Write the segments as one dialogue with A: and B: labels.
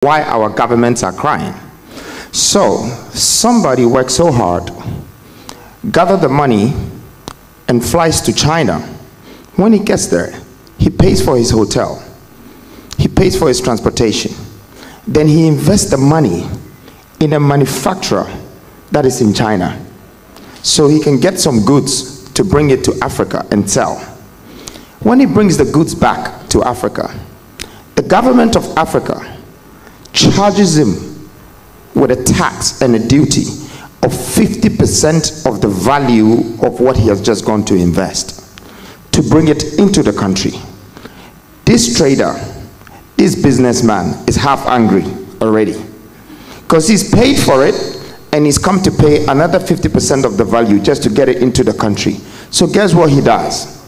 A: why our governments are crying. So somebody works so hard, gather the money, and flies to China. When he gets there, he pays for his hotel, he pays for his transportation, then he invests the money in a manufacturer that is in China, so he can get some goods to bring it to Africa and sell. When he brings the goods back to Africa, the government of Africa charges him with a tax and a duty of 50% of the value of what he has just gone to invest to bring it into the country. This trader, this businessman is half angry already because he's paid for it and he's come to pay another 50% of the value just to get it into the country. So guess what he does?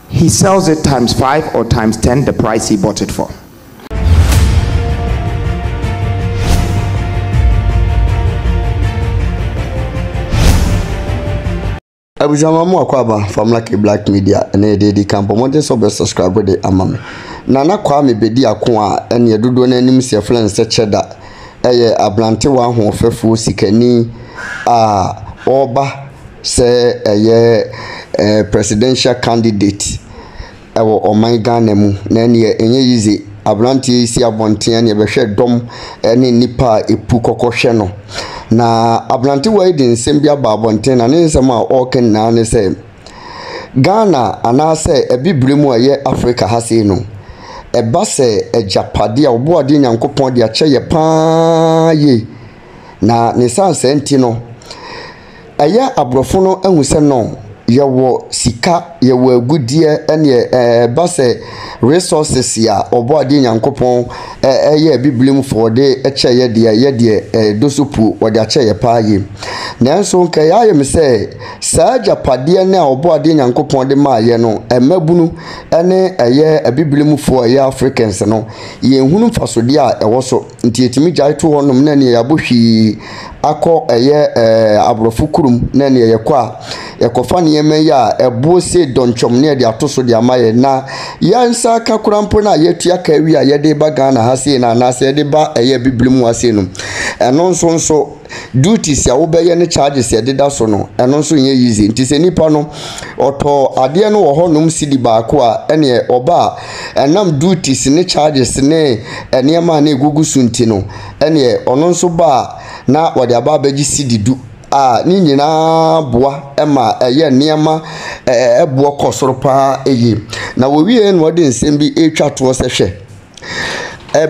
A: He sells it times 5 or times 10 the price he bought it for.
B: Abujamamu akwaba from Lucky Black Media and a camp on so subscribe with the amame. Nana Kwame bedi akwa and ye dodo na nim se friends CHEDDAR. Eye ablante wa ho fefu sikani oba se eye presidential candidate ewo oman Ghana mu na ne enye yizi ablante si abonten ne behwe dom ene nipa epu kokohwe no na ablante wa edin sembia ba abonten na ne nsem a oken na ne se Ghana anase ebibremu aye Africa hase no eba se Agyapade a obo ade Nyankopon de akyeye paa ye na ne sanse enti no aye abrofo no ehu se no yewo sika yewo agudie ene base resources ya obo ade Nyankopon eye biblem for de ekyeye de dosupu wode akyeye paaye nanso nka ya yem se sa Agyapade na obo ade Nyankopon de maaye no emabunu ene eye biblem for eye Africans no ye hunu fasode a ewo so nti etimi gyae to honom na ne yabohwi akọ eye abrofo kurum na ne ye kwa ekofa ne yeme ya ebo se donchom ne de atoso de amaye na yansa ka kurampo na yetua ka wi a ye de ba Ghana hase na na se de ba eye biblem wase no eno nso duties ya wo beye ne charges ya deda so no eno nso nye easy nti se nipa no oto ade no wo honum sidi baako a ene oba enam duties ne charges ne enema na egugusu nti no ene ono nso ba na wode aba baji sidi du ni nyina boa ema eye niema eboa kosoro pa eye na wo wie no wode nsem bi etwa to se hwe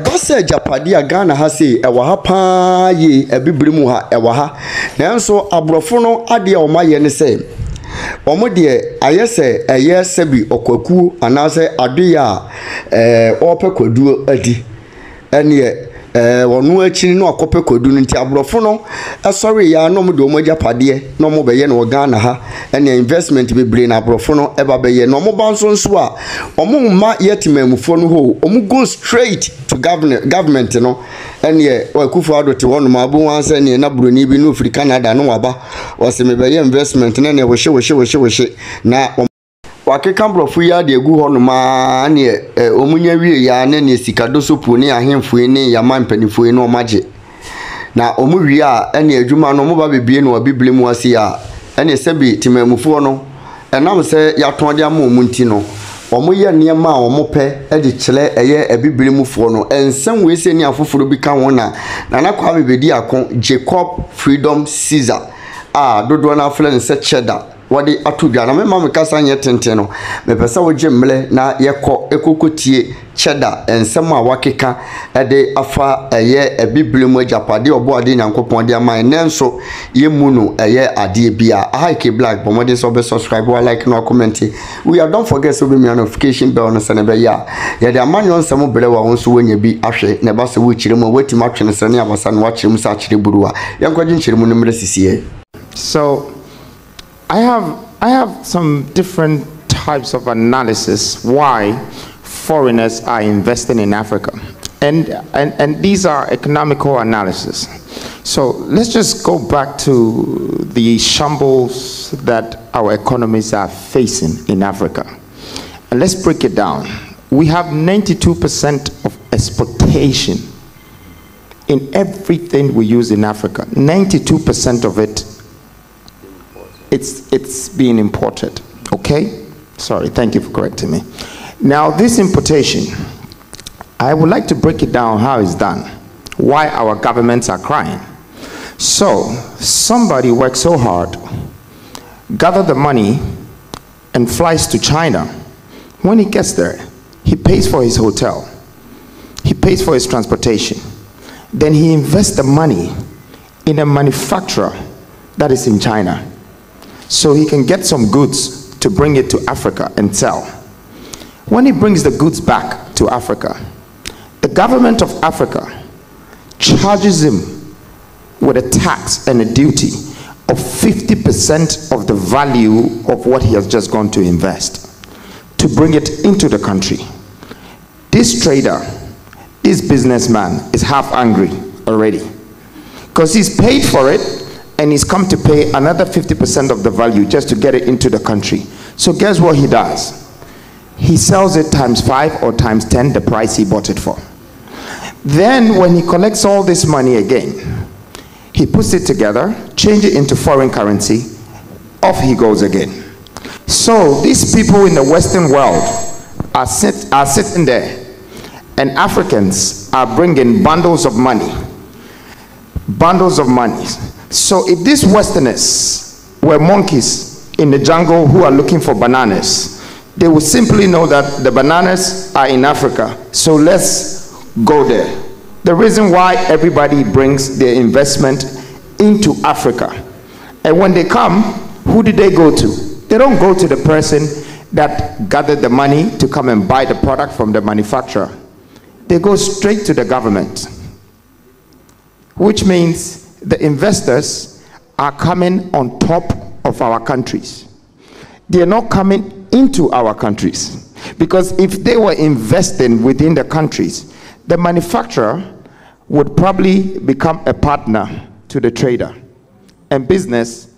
B: base Agyapade a Ghana hase ewa ha pa ye ebibremu ha ewa ha nanso abrofo no ade a omaye ne se omo de ayese eye sebi okwaku anase ade a opekwadu adi ene wonu akini no akope kodu nti abrofo no sorry ya no mo de omo Agyapade no mo beye no Ghana ha ene investment bebre na abrofo no eba beye no mo banso nso a omo ma yetimamufo no ho omo go straight to government no ene wakufu adote wono ma bu wanse ne na broni bi no Africa Canada no waba wose me beye investment na ne wo hye na wakeka brofo ya de egu hono ma ne omunya wie ya ne sikado sopu ne ahemfo ne ya mampanifo ne omaje na omu wie a ene adwuma no mo ba bebie no biblem wase a ene sebi timamufo no enam se ya ton de ama omunti no omo ye niema a omo pe de kire eye biblem no ensem we se ni afoforo bi ka ho na kwa bebedi akon Jacob Freedom Caesar dodo na afle se CHEDDAR wadi atudwa na mema mekasa nye tenten no mepesa wo gemle na ekokotie CHEDDAR ensem a wakeka de afa eye biblem Agyapade obo ade Nyankopon de aman nenso yemu no eye ade bia AYEKA Black bomode so be subscribe or like no comment we are don't forget so be notification bell no sene be ya ye de amanyo nsem bele wa wonso wonya bi ahwe ne ba se wo kiremu watima atwene sene abasa no wa kiremu sa kire buruwa yankwaje nkiremu no mre sisiye.
A: So I have some different types of analysis why foreigners are investing in Africa, and these are economical analysis. So let's just go back to the shambles that our economies are facing in Africa, and let's break it down. We have 92% of exportation in everything we use in Africa. 92% of it, it's being imported. Okay? Sorry, thank you for correcting me. Now, this importation, I would like to break it down how it's done, why our governments are crying. So, somebody works so hard, gather the money, and flies to China. When he gets there, he pays for his hotel, he pays for his transportation, then he invests the money in a manufacturer that is in China, so he can get some goods to bring it to Africa and sell. When he brings the goods back to Africa, the government of Africa charges him with a tax and a duty of 50% of the value of what he has just gone to invest to bring it into the country. This trader, this businessman is half angry already because he's paid for it and he's come to pay another 50% of the value just to get it into the country. So guess what he does? He sells it times 5 or times 10 the price he bought it for. Then when he collects all this money again, he puts it together, change it into foreign currency, off he goes again. So these people in the Western world are sitting there, and Africans are bringing bundles of money. Bundles of money. So if these Westerners were monkeys in the jungle who are looking for bananas, they would simply know that the bananas are in Africa, so let's go there. The reason why everybody brings their investment into Africa, and when they come, who do they go to? They don't go to the person that gathered the money to come and buy the product from the manufacturer. They go straight to the government, which means the investors are coming on top of our countries. They are not coming into our countries, because if they were investing within the countries, the manufacturer would probably become a partner to the trader, and business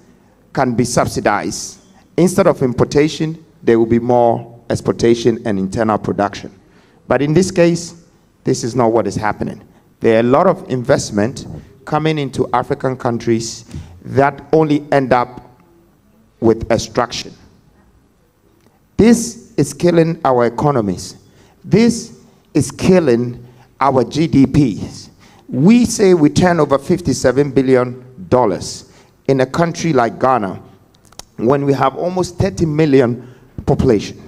A: can be subsidized. Instead of importation, there will be more exportation and internal production. But in this case, this is not what is happening. There are a lot of investment coming into African countries that only end up with extraction. This is killing our economies. This is killing our GDPs. We say we turn over $57 billion in a country like Ghana when we have almost 30 million population.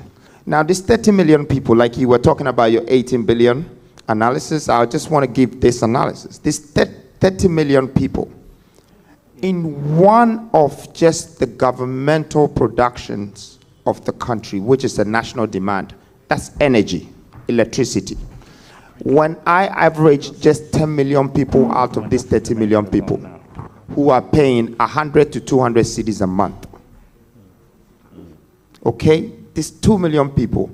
A: Now this 30 million people, like you were talking about your 18 billion analysis, I just want to give this analysis. This 30 million people, in one of just the governmental productions of the country, which is a national demand, that's energy, electricity. When I average just 10 million people out of these 30 million people who are paying 100 to 200 cedis a month, okay, these 2 million people,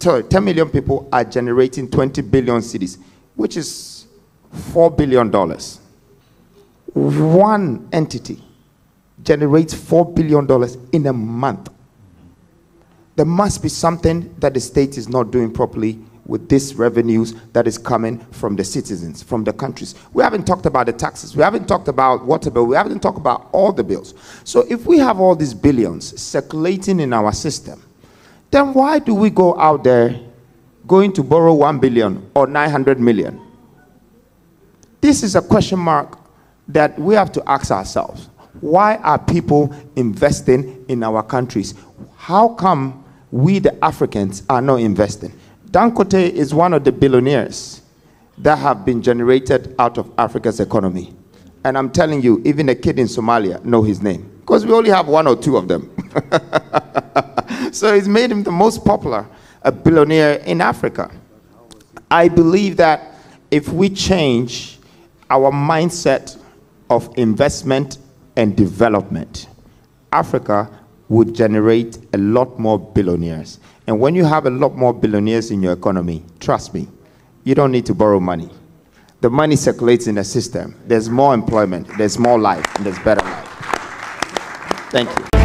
A: 10 million people are generating 20 billion cedis, which is $4 billion. One entity generates $4 billion in a month. There must be something that the state is not doing properly with these revenues that is coming from the citizens, from the countries. We haven't talked about the taxes. We haven't talked about water bill. We haven't talked about all the bills. So if we have all these billions circulating in our system, then why do we go out there going to borrow 1 billion or 900 million? This is a question mark that we have to ask ourselves. Why are people investing in our countries? How come we, the Africans, are not investing? Dangote is one of the billionaires that have been generated out of Africa's economy. And I'm telling you, even a kid in Somalia knows his name, because we only have 1 or 2 of them. So it's made him the most popular billionaire in Africa. I believe that if we change our mindset of investment and development, Africa would generate a lot more billionaires. And when you have a lot more billionaires in your economy, trust me, you don't need to borrow money. The money circulates in the system. There's more employment, there's more life, and there's better life. Thank you.